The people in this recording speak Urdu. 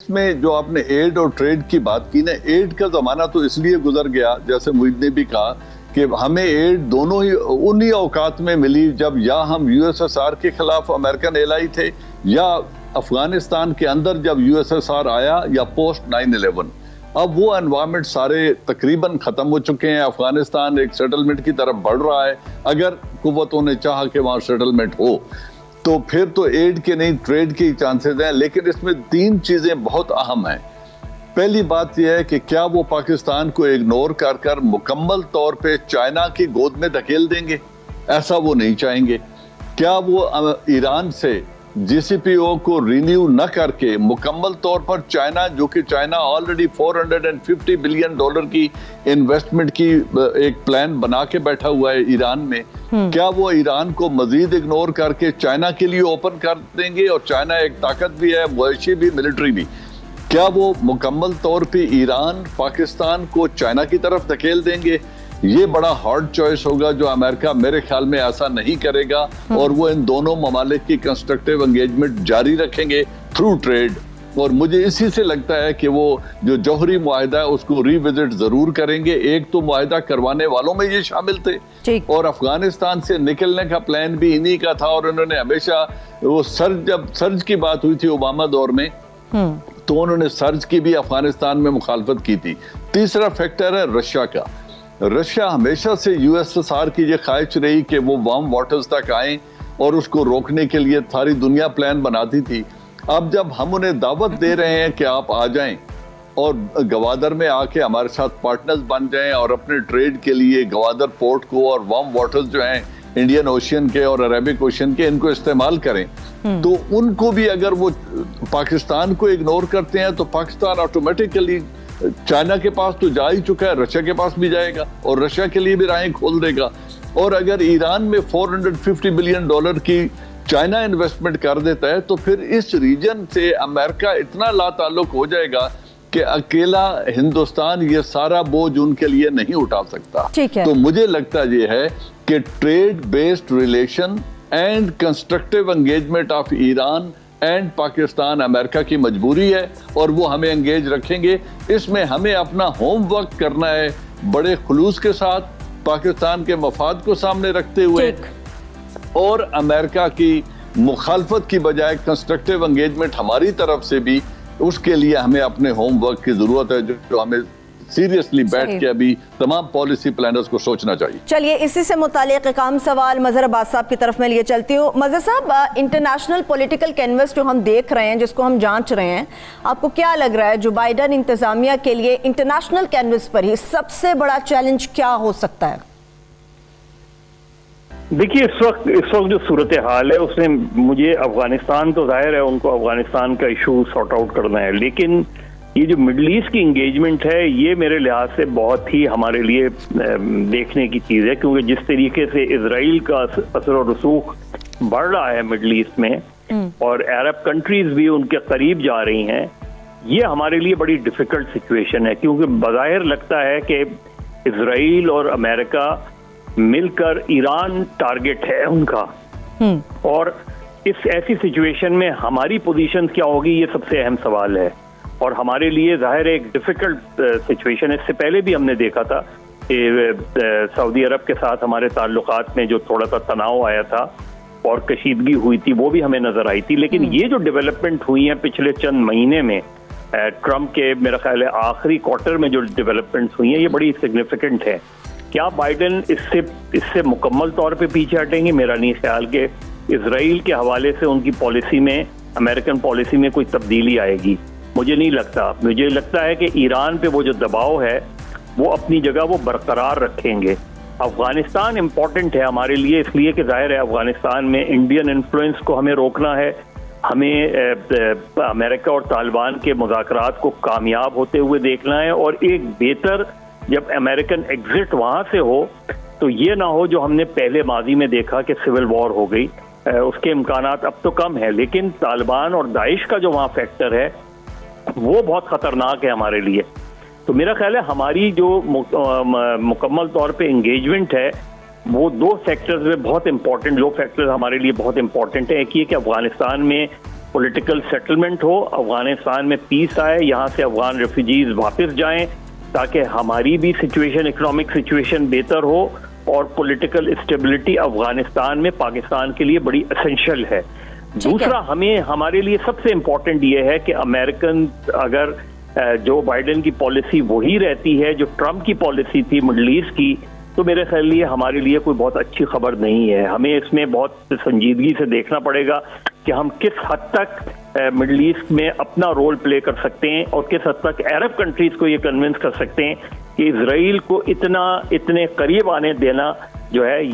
اس میں جو آپ نے ایڈ اور ٹریڈ کی بات کی نا، ایڈ کا زمانہ تو اس لیے گزر گیا، جیسے معید نے بھی کہا کہ ہمیں ایڈ دونوں ہی انہی اوقات میں ملی جب یا ہم یو ایس ایس آر کے خلاف امریکن ایلائی تھے، یا افغانستان کے اندر جب یو ایس ایس آر آیا، یا پوسٹ 9/11۔ اب وہ انوائرمنٹ سارے تقریباً ختم ہو چکے ہیں۔ افغانستان ایک سیٹلمنٹ کی طرف بڑھ رہا ہے، اگر قوتوں نے چاہا کہ وہاں سیٹلمنٹ ہو تو پھر تو ایڈ کے نہیں ٹریڈ کے چانسز ہیں۔ لیکن اس میں تین چیزیں بہت اہم ہیں۔ پہلی بات یہ ہے کہ کیا وہ پاکستان کو اگنور کر کر مکمل طور پہ چائنا کی گود میں دھکیل دیں گے؟ ایسا وہ نہیں چاہیں گے۔ کیا وہ ایران سے جی سی پی او کو رینیو نہ کر کے مکمل طور پر چائنا، جو کہ چائنا آلریڈی $450 بلین کی انویسٹمنٹ کی ایک پلان بنا کے بیٹھا ہوا ہے ایران میں، کیا وہ ایران کو مزید اگنور کر کے چائنا کے لیے اوپن کر دیں گے؟ اور چائنا ایک طاقت بھی ہے، معاشی بھی، ملٹری بھی۔ کیا وہ مکمل طور پہ ایران پاکستان کو چائنا کی طرف دھکیل دیں گے؟ یہ بڑا ہارڈ چوائس ہوگا، جو امریکہ میرے خیال میں ایسا نہیں کرے گا، اور وہ ان دونوں ممالک کی کنسٹرکٹیو انگیجمنٹ جاری رکھیں گے تھرو ٹریڈ۔ اور مجھے اسی سے لگتا ہے کہ وہ جو جوہری معاہدہ ہے اس کو ری وزٹ ضرور کریں گے۔ ایک تو معاہدہ کروانے والوں میں یہ شامل تھے، اور افغانستان سے نکلنے کا پلان بھی انہی کا تھا، اور انہوں نے ہمیشہ وہ جب سرج کی بات ہوئی تھی اوباما دور میں، تو انہوں نے سرج کی بھی افغانستان میں مخالفت کی تھی۔ تیسرا فیکٹر ہے رشیا کا۔ رشیا ہمیشہ سے یو ایس ایس آر کی یہ خواہش رہی کہ وہ وارم واٹرز تک آئیں، اور اس کو روکنے کے لیے ساری دنیا پلان بناتی تھی۔ اب جب ہم انہیں دعوت دے رہے ہیں کہ آپ آ جائیں اور گوادر میں آ کے ہمارے ساتھ پارٹنرز بن جائیں، اور اپنے ٹریڈ کے لیے گوادر پورٹ کو اور وارم واٹرز جو ہیں انڈین اوشین کے اور عربک اوشین کے، ان کو استعمال کریں، تو ان کو بھی اگر وہ پاکستان کو اگنور کرتے ہیں تو پاکستان آٹومیٹکلی چائنا کے پاس تو جا ہی چکا ہے، رشیا کے پاس بھی جائے گا، اور رشیا کے لیے بھی راہیں کھول دے گا۔ اور اگر ایران میں $450 بلین کی چائنا انویسٹمنٹ کر دیتا ہے، تو پھر اس ریجن سے امریکہ اتنا لا تعلق ہو جائے گا کہ اکیلا ہندوستان یہ سارا بوجھ ان کے لیے نہیں اٹھا سکتا۔ تو مجھے لگتا یہ ہے کہ trade based relation and constructive engagement of Iran and Pakistan امریکہ کی مجبوری ہے، اور وہ ہمیں انگیج رکھیں گے۔ اس میں ہمیں اپنا ہوم ورک کرنا ہے بڑے خلوص کے ساتھ، پاکستان کے مفاد کو سامنے رکھتے ہوئے، اور امریکہ کی مخالفت کی بجائے کنسٹرکٹیو انگیجمنٹ ہماری طرف سے بھی۔ اس کے لیے ہمیں اپنے ہوم ورک کی ضرورت ہے، جو ہمیں سیریسلی بیٹھ کے ابھی تمام پالیسی پلانرز کو سوچنا چاہیے۔ چلیے اسی سے متعلق ایک عام سوال مظہر عباس صاحب کی طرف میں لیے چلتی ہوں۔ مظہر صاحب، انٹرنیشنل پولیٹیکل کینوس جو ہم دیکھ رہے ہیں، جس کو ہم جانچ رہے ہیں، آپ کو کیا لگ رہا ہے جو بائیڈن انتظامیہ کے لیے انٹرنیشنل کینوس پر ہی سب سے بڑا چیلنج کیا ہو سکتا ہے؟ دیکھیے، اس وقت جو صورتحال ہے اس میں مجھے افغانستان تو ظاہر ہے ان کو افغانستان کا ایشو سارٹ آؤٹ کرنا ہے، لیکن یہ جو مڈل ایسٹ کی انگیجمنٹ ہے یہ میرے لحاظ سے بہت ہی ہمارے لیے دیکھنے کی چیز ہے، کیونکہ جس طریقے سے اسرائیل کا اثر و رسوخ بڑھ رہا ہے مڈل ایسٹ میں، اور عرب کنٹریز بھی ان کے قریب جا رہی ہیں، یہ ہمارے لیے بڑی ڈیفیکلٹ سچویشن ہے، کیونکہ بظاہر لگتا ہے کہ اسرائیل اور امریکہ مل کر ایران ٹارگٹ ہے ان کا، اور اس ایسی سچویشن میں ہماری پوزیشن کیا ہوگی، یہ سب سے اہم سوال ہے، اور ہمارے لیے ظاہر ایک ڈیفیکلٹ سچویشن ہے۔ اس سے پہلے بھی ہم نے دیکھا تھا کہ سعودی عرب کے ساتھ ہمارے تعلقات میں جو تھوڑا سا تناؤ آیا تھا اور کشیدگی ہوئی تھی، وہ بھی ہمیں نظر آئی تھی، لیکن یہ جو ڈیولپمنٹ ہوئی ہیں پچھلے چند مہینے میں، ٹرمپ کے میرا خیال ہے آخری کوارٹر میں جو ڈیولپمنٹس ہوئی ہیں، یہ بڑی سگنیفیکنٹ ہے۔ کیا بائیڈن اس سے مکمل طور پہ پیچھے ہٹیں گے؟ میرا نہیں خیال کہ اسرائیل کے حوالے سے ان کی پالیسی میں، امریکن پالیسی میں کوئی تبدیلی آئے گی، مجھے نہیں لگتا۔ مجھے لگتا ہے کہ ایران پہ وہ جو دباؤ ہے وہ اپنی جگہ وہ برقرار رکھیں گے۔ افغانستان امپورٹنٹ ہے ہمارے لیے، اس لیے کہ ظاہر ہے افغانستان میں انڈین انفلوئنس کو ہمیں روکنا ہے، ہمیں امریکہ اور طالبان کے مذاکرات کو کامیاب ہوتے ہوئے دیکھنا ہے، اور ایک بہتر جب امریکن ایگزٹ وہاں سے ہو تو یہ نہ ہو جو ہم نے پہلے ماضی میں دیکھا کہ سول وار ہو گئی۔ اس کے امکانات اب تو کم ہیں، لیکن طالبان اور داعش کا جو وہاں فیکٹر ہے وہ بہت خطرناک ہے ہمارے لیے۔ تو میرا خیال ہے ہماری جو مکمل طور پہ انگیجمنٹ ہے وہ دو سیکٹرز میں بہت امپورٹنٹ، دو فیکٹرز ہمارے لیے بہت امپورٹنٹ ہے۔ ایک یہ کہ افغانستان میں پولیٹیکل سیٹلمنٹ ہو, افغانستان میں پیس آئے, یہاں سے افغان ریفیوجیز واپس جائیں تاکہ ہماری بھی سچویشن, اکنامک سچویشن بہتر ہو, اور پولیٹیکل اسٹیبلٹی افغانستان میں پاکستان کے لیے بڑی اسینشل ہے. دوسرا, ہمارے لیے سب سے امپورٹنٹ یہ ہے کہ امریکن اگر جو بائیڈن کی پالیسی وہی رہتی ہے جو ٹرمپ کی پالیسی تھی مڈل ایسٹ کی, تو میرے خیال لیے ہمارے لیے کوئی بہت اچھی خبر نہیں ہے. ہمیں اس میں بہت سنجیدگی سے دیکھنا پڑے گا کہ ہم کس حد تک مڈل ایسٹ میں اپنا رول پلے کر سکتے ہیں, اور کس حد تک عرب کنٹریز کو یہ کنونس کر سکتے ہیں کہ اسرائیل کو اتنے قریب آنے دینا جو ہے